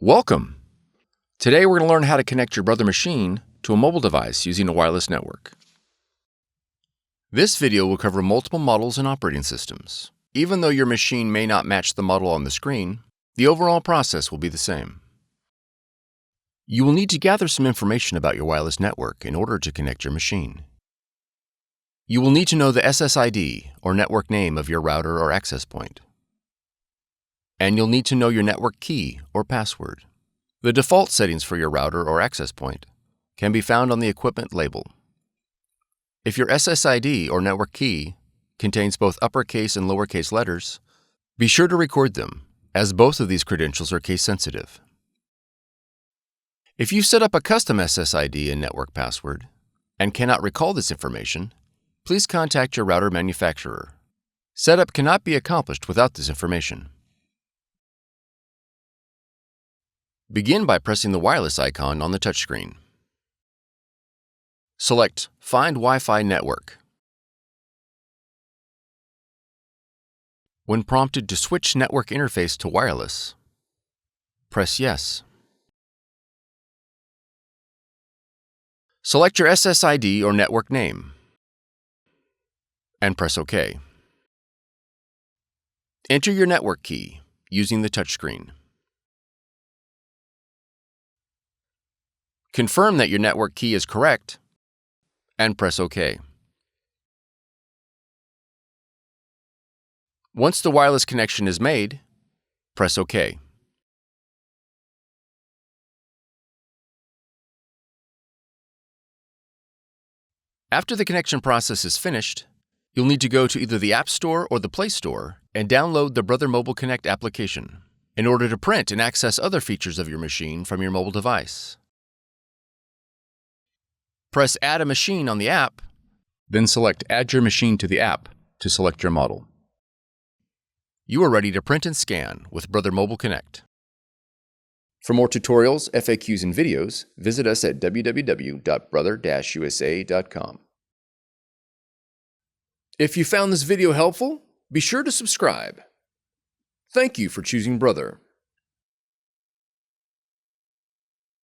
Welcome! Today we're going to learn how to connect your Brother machine to a mobile device using a wireless network. This video will cover multiple models and operating systems. Even though your machine may not match the model on the screen, the overall process will be the same. You will need to gather some information about your wireless network in order to connect your machine. You will need to know the SSID or network name of your router or access point. And you'll need to know your network key or password. The default settings for your router or access point can be found on the equipment label. If your SSID or network key contains both uppercase and lowercase letters, be sure to record them, as both of these credentials are case sensitive. If you set up a custom SSID and network password and cannot recall this information, please contact your router manufacturer. Setup cannot be accomplished without this information. Begin by pressing the wireless icon on the touchscreen. Select Find Wi-Fi Network. When prompted to switch network interface to wireless, press Yes. Select your SSID or network name and press OK. Enter your network key using the touchscreen. Confirm that your network key is correct and press OK. Once the wireless connection is made, press OK. After the connection process is finished, you'll need to go to either the App Store or the Play Store and download the Brother Mobile Connect application in order to print and access other features of your machine from your mobile device. Press Add a Machine on the app, then select Add your machine to the app to select your model. You are ready to print and scan with Brother Mobile Connect. For more tutorials, FAQs, and videos, visit us at www.brother-usa.com. If you found this video helpful, be sure to subscribe. Thank you for choosing Brother.